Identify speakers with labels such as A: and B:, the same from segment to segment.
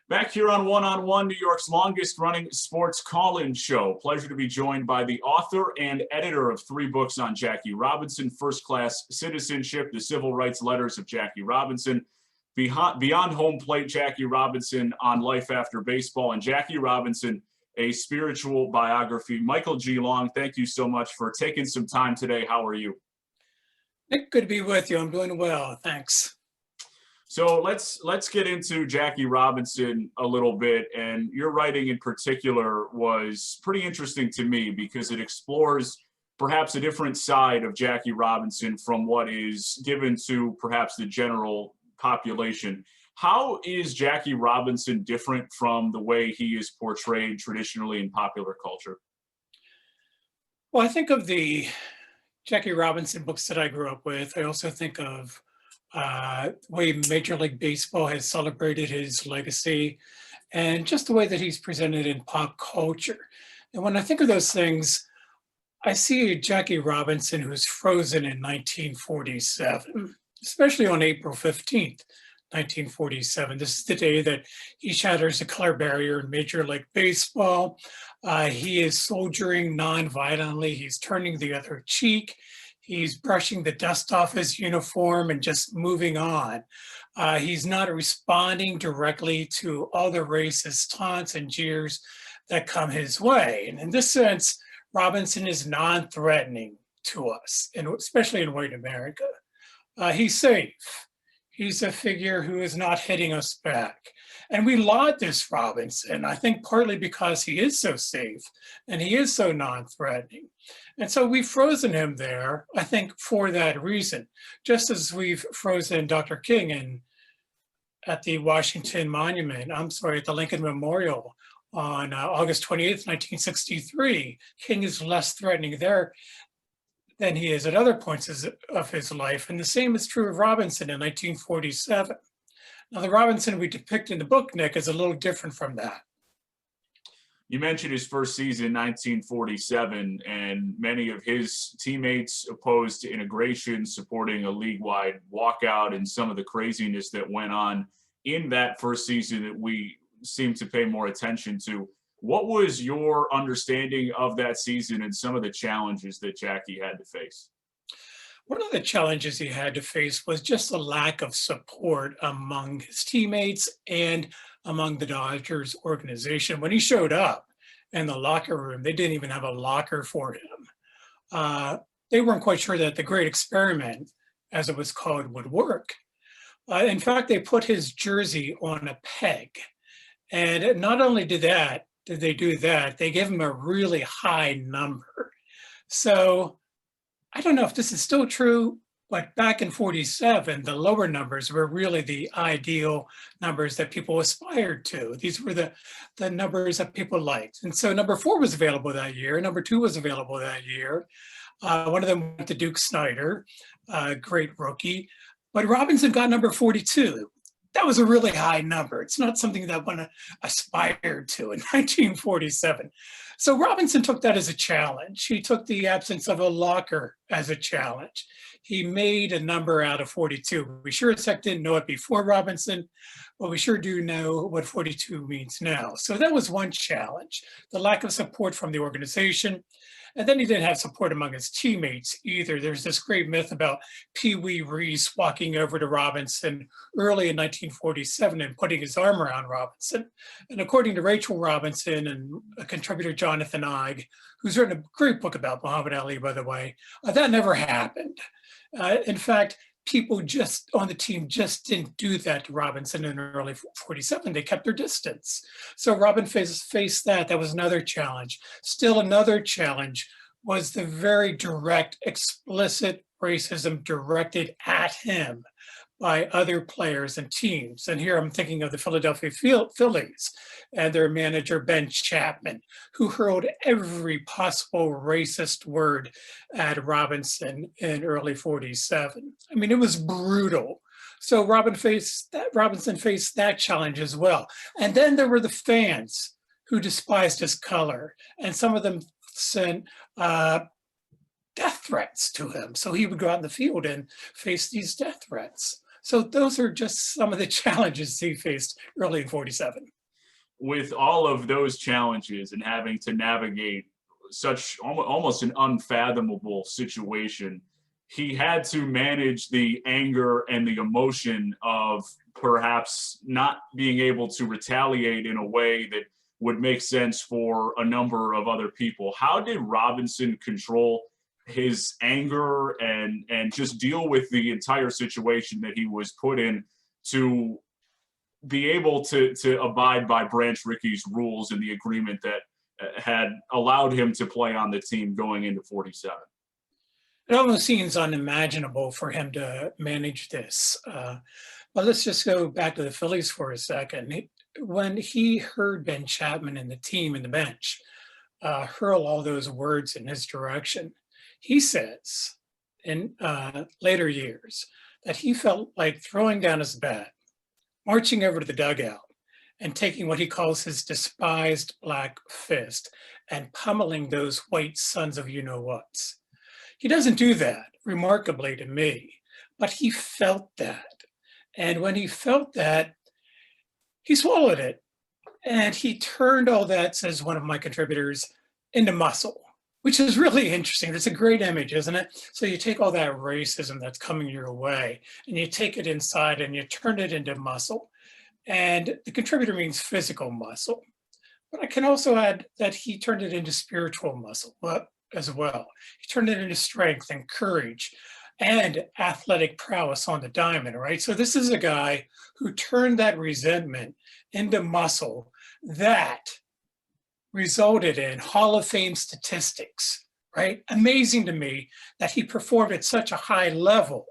A: Back here on One, New York's longest running sports call-in show. Pleasure to be joined by the author and editor of 3 books on Jackie Robinson: First Class Citizenship, The Civil Rights Letters of Jackie Robinson, Beyond Home Plate, Jackie Robinson on Life After Baseball, and Jackie Robinson, a spiritual biography. Michael G. Long, thank you so much for taking some time today. How are you?
B: Nick, good to be with you. I'm doing well, thanks.
A: So let's get into Jackie Robinson a little bit, and your writing in particular was pretty interesting to me because it explores perhaps a different side of Jackie Robinson from what is given to perhaps the general population. How is Jackie Robinson different from the way he is portrayed traditionally in popular culture?
B: Well, I think of the Jackie Robinson books that I grew up with. I also think of the way Major League Baseball has celebrated his legacy and just the way that he's presented in pop culture. And when I think of those things, I see a Jackie Robinson who's frozen in 1947, especially on April 15th, 1947. This is the day that he shatters the color barrier in Major League Baseball. He is soldiering non-violently. He's turning the other cheek. He's brushing the dust off his uniform and just moving on. He's not responding directly to all the racist taunts and jeers that come his way. And in this sense, Robinson is non-threatening to us, and especially in white America. He's safe. He's a figure who is not hitting us back. And we laud this Robinson, I think partly because he is so safe and he is so non-threatening. And so we've frozen him there, I think, for that reason, just as we've frozen Dr. King at the Washington Monument, at the Lincoln Memorial on August 28th, 1963. King is less threatening there than he is at other points of his life. And the same is true of Robinson in 1947. Now, the Robinson we depict in the book, Nick, is a little different from that.
A: You mentioned his first season, 1947, and many of his teammates opposed to integration, supporting a league-wide walkout, and some of the craziness that went on in that first season that we seem to pay more attention to. What was your understanding of that season and some of the challenges that Jackie had to face?
B: One of the challenges he had to face was just the lack of support among his teammates and among the Dodgers organization. When he showed up in the locker room, they didn't even have a locker for him. They weren't quite sure that the great experiment, as it was called, would work. In fact, they put his jersey on a peg. And not only did they do that, they gave him a really high number. So I don't know if this is still true, but back in 47, the lower numbers were really the ideal numbers that people aspired to. These were the numbers that people liked. And so number 4 was available that year. Number 2 was available that year. One of them went to Duke Snider, a great rookie. But Robinson got number 42. That was a really high number. It's not something that one aspired to in 1947. So Robinson took that as a challenge. He took the absence of a locker as a challenge. He made a number out of 42. We sure as heck didn't know it before Robinson, but we sure do know what 42 means now. So that was one challenge, the lack of support from the organization. And then he didn't have support among his teammates either. There's this great myth about Pee Wee Reese walking over to Robinson early in 1947 and putting his arm around Robinson. And according to Rachel Robinson and a contributor, Jonathan Eig, who's written a great book about Muhammad Ali, by the way, that never happened. In fact, people just on the team just didn't do that to Robinson in early 47. They kept their distance. So Robin faced that. That was another challenge. Still another challenge was the very direct, explicit racism directed at him by other players and teams. And here I'm thinking of the Philadelphia Phillies and their manager, Ben Chapman, who hurled every possible racist word at Robinson in early 47. I mean, it was brutal. So Robinson faced that challenge as well. And then there were the fans who despised his color, and some of them sent death threats to him. So he would go out in the field and face these death threats. So those are just some of the challenges he faced early in 47.
A: with all of those challenges and having to navigate such almost an unfathomable situation, he had to manage the anger and the emotion of perhaps not being able to retaliate in a way that would make sense for a number of other people. How did Robinson control his anger and just deal with the entire situation that he was put in to be able to abide by Branch Rickey's rules and the agreement that had allowed him to play on the team going into 47?
B: It almost seems unimaginable for him to manage this. But let's just go back to the Phillies for a second. When he heard Ben Chapman and the team and the bench hurl all those words in his direction, he says in later years that he felt like throwing down his bat, marching over to the dugout, and taking what he calls his despised black fist and pummeling those white sons of you-know-whats. He doesn't do that, remarkably to me, but he felt that. And when he felt that, he swallowed it. And he turned all that, says one of my contributors, into muscle, which is really interesting. It's a great image, isn't it? So you take all that racism that's coming your way and you take it inside and you turn it into muscle. And the contributor means physical muscle. But I can also add that he turned it into spiritual muscle as well. He turned it into strength and courage and athletic prowess on the diamond, right? So this is a guy who turned that resentment into muscle that resulted in Hall of Fame statistics, right? Amazing to me that he performed at such a high level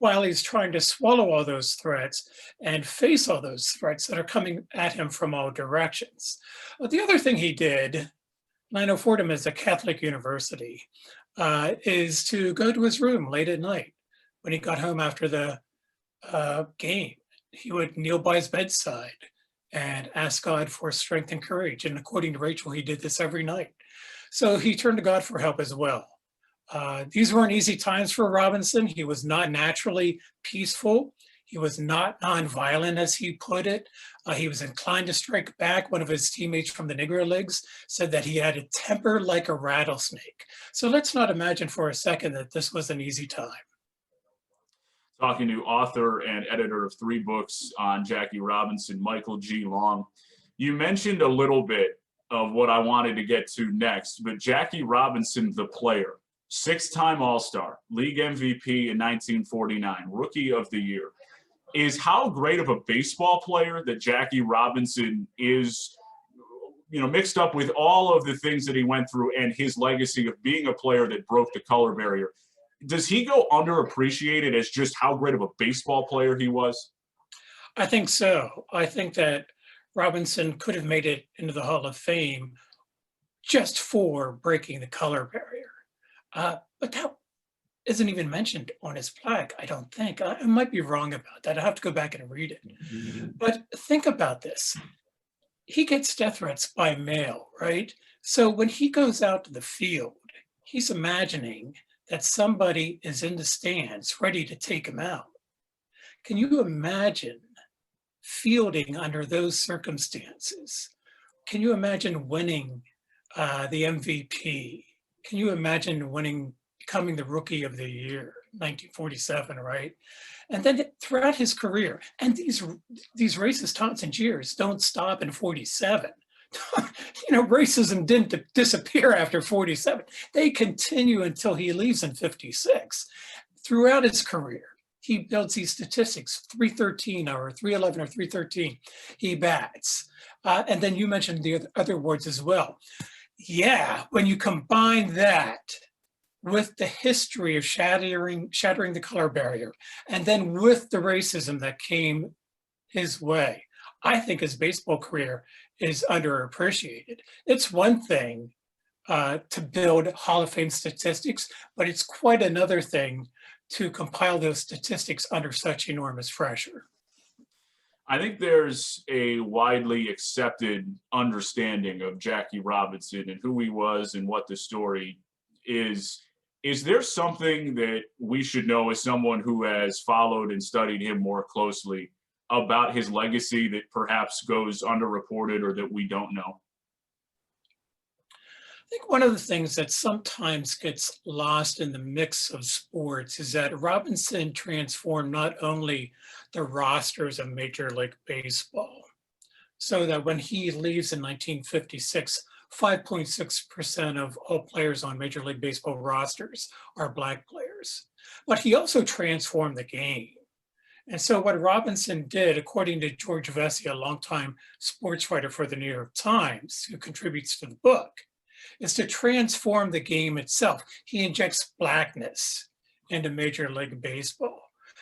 B: while he's trying to swallow all those threats and face all those threats that are coming at him from all directions. But the other thing he did, and I know Fordham is a Catholic university, is to go to his room late at night when he got home after the game. He would kneel by his bedside and ask God for strength and courage. And according to Rachel, he did this every night. So he turned to God for help as well. These weren't easy times for Robinson. He was not naturally peaceful. He was not nonviolent, as he put it. He was inclined to strike back. One of his teammates from the Negro Leagues said that he had a temper like a rattlesnake. So let's not imagine for a second that this was an easy time.
A: Talking to author and editor of 3 books on Jackie Robinson, Michael G. Long. You mentioned a little bit of what I wanted to get to next, but Jackie Robinson, the player, 6-time All-Star, League MVP in 1949, Rookie of the Year, is how great of a baseball player that Jackie Robinson is, mixed up with all of the things that he went through and his legacy of being a player that broke the color barrier. Does he go underappreciated as just how great of a baseball player he was?
B: I think so. I think that Robinson could have made it into the Hall of Fame just for breaking the color barrier. But that isn't even mentioned on his plaque, I don't think. I might be wrong about that. I have to go back and read it. But think about this. He gets death threats by mail, right? So when he goes out to the field, he's imagining that somebody is in the stands ready to take him out. Can you imagine fielding under those circumstances? Can you imagine winning the MVP? Can you imagine becoming the Rookie of the Year, 1947, right? And then throughout his career, and these racist taunts and jeers don't stop in 47. Racism didn't disappear after 47. They continue until he leaves in 56. Throughout his career, he builds these statistics, 313 or 311 or 313, he bats. And then you mentioned the other awards as well. Yeah, when you combine that with the history of shattering the color barrier, and then with the racism that came his way, I think his baseball career is underappreciated. It's one thing to build Hall of Fame statistics, but it's quite another thing to compile those statistics under such enormous pressure.
A: I think there's a widely accepted understanding of Jackie Robinson and who he was and what the story is. Is there something that we should know as someone who has followed and studied him more closely about his legacy that perhaps goes underreported or that we don't know?
B: I think one of the things that sometimes gets lost in the mix of sports is that Robinson transformed not only the rosters of Major League Baseball, so that when he leaves in 1956, 5.6% of all players on Major League Baseball rosters are Black players. But he also transformed the game. And so what Robinson did, according to George Vesey, a longtime sports writer for the New York Times, who contributes to the book, is to transform the game itself. He injects blackness into Major League Baseball.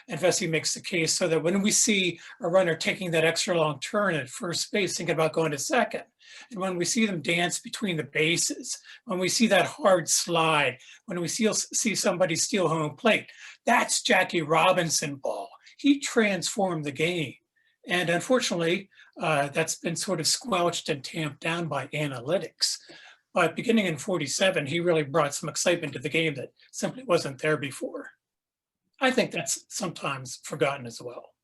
B: And Vesey makes the case so that when we see a runner taking that extra long turn at first base, thinking about going to second, and when we see them dance between the bases, when we see that hard slide, when we see somebody steal home plate, that's Jackie Robinson ball. He transformed the game. And unfortunately, that's been sort of squelched and tamped down by analytics. But beginning in 47, he really brought some excitement to the game that simply wasn't there before. I think that's sometimes forgotten as well.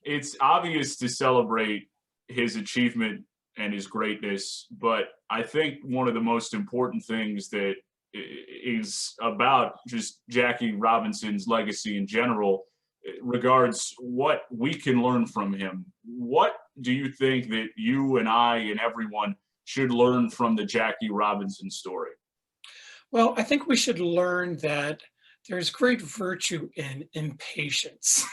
A: It's obvious to celebrate his achievement and his greatness, but I think one of the most important things that is about just Jackie Robinson's legacy in general regards what we can learn from him. What do you think that you and I and everyone should learn from the Jackie Robinson story?
B: Well, I think we should learn that there's great virtue in impatience.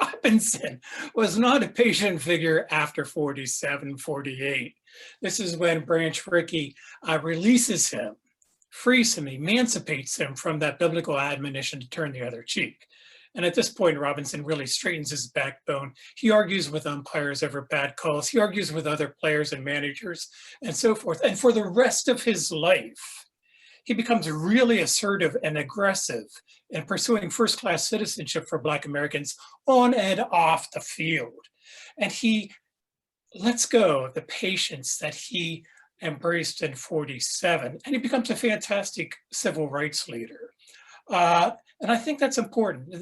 B: Robinson was not a patient figure after 47, 48. This is when Branch Rickey releases him, frees him, emancipates him from that biblical admonition to turn the other cheek. And at this point, Robinson really straightens his backbone. He argues with umpires over bad calls. He argues with other players and managers and so forth. And for the rest of his life, he becomes really assertive and aggressive in pursuing first-class citizenship for Black Americans on and off the field. And he lets go of the patience that he embraced in 47, and he becomes a fantastic civil rights leader. And I think that's important.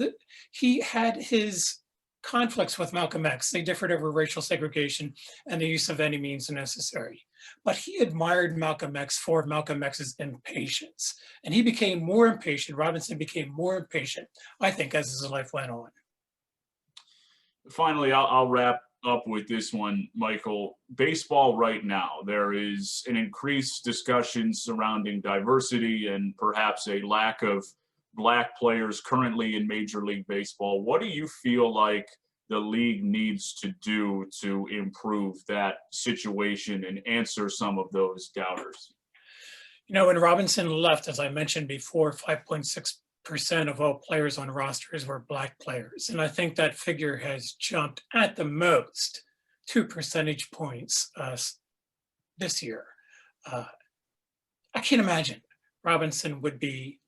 B: He had his conflicts with Malcolm X. They differed over racial segregation and the use of any means necessary. But he admired Malcolm X for Malcolm X's impatience. And he became more impatient. Robinson became more impatient, I think, as his life went on.
A: Finally, I'll wrap up with this one, Michael. Baseball right now, there is an increased discussion surrounding diversity and perhaps a lack of Black players currently in Major League Baseball. What do you feel like the league needs to do to improve that situation and answer some of those doubters?
B: You know, when Robinson left, as I mentioned before, 5.6% of all players on rosters were Black players. And I think that figure has jumped at the most 2 percentage points this year. I can't imagine Robinson would be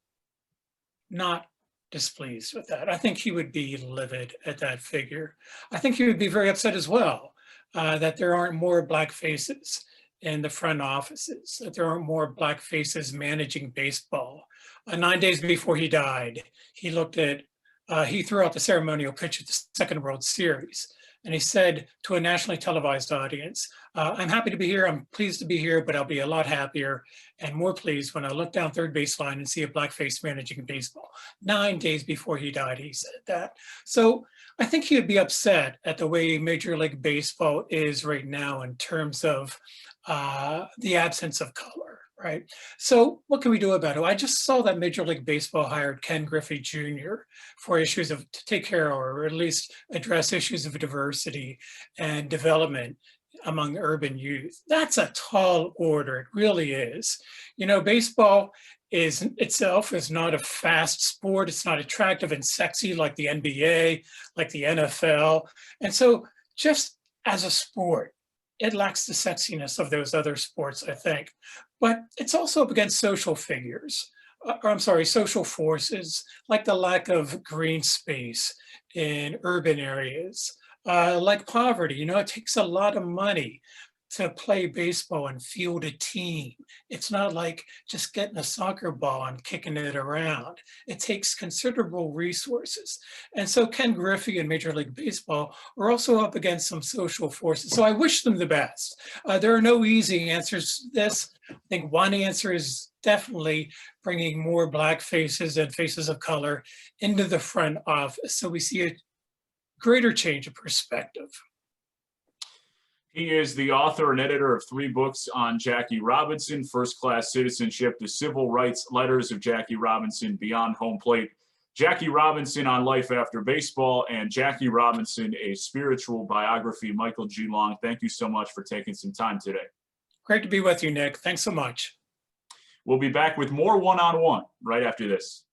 B: not displeased with that. I think he would be livid at that figure. I think he would be very upset as well that there aren't more Black faces in the front offices, that there aren't more Black faces managing baseball. 9 days before he died, he threw out the ceremonial pitch at the Second World Series. And he said to a nationally televised audience, I'm happy to be here, I'm pleased to be here, but I'll be a lot happier and more pleased when I look down third baseline and see a Black face managing baseball. 9 days before he died, he said that. So I think he would be upset at the way Major League Baseball is right now in terms of the absence of color. Right. So what can we do about it? I just saw that Major League Baseball hired Ken Griffey Jr. for issues of to take care of, or at least address issues of diversity and development among urban youth. That's a tall order. It really is. You know, baseball itself is not a fast sport. It's not attractive and sexy like the NBA, like the NFL. And so just as a sport, it lacks the sexiness of those other sports, I think. But it's also up against social figures, social forces, like the lack of green space in urban areas, like poverty. You know, it takes a lot of money to play baseball and field a team. It's not like just getting a soccer ball and kicking it around. It takes considerable resources. And so Ken Griffey and Major League Baseball are also up against some social forces. So I wish them the best. There are no easy answers to this. I think one answer is definitely bringing more Black faces and faces of color into the front office, so we see a greater change of perspective.
A: He is the author and editor of 3 books on Jackie Robinson: First Class Citizenship, The Civil Rights Letters of Jackie Robinson, Beyond Home Plate, Jackie Robinson on Life After Baseball, and Jackie Robinson, A Spiritual Biography. Michael G. Long, thank you so much for taking some time today.
B: Great to be with you, Nick. Thanks so much.
A: We'll be back with more one-on-one right after this.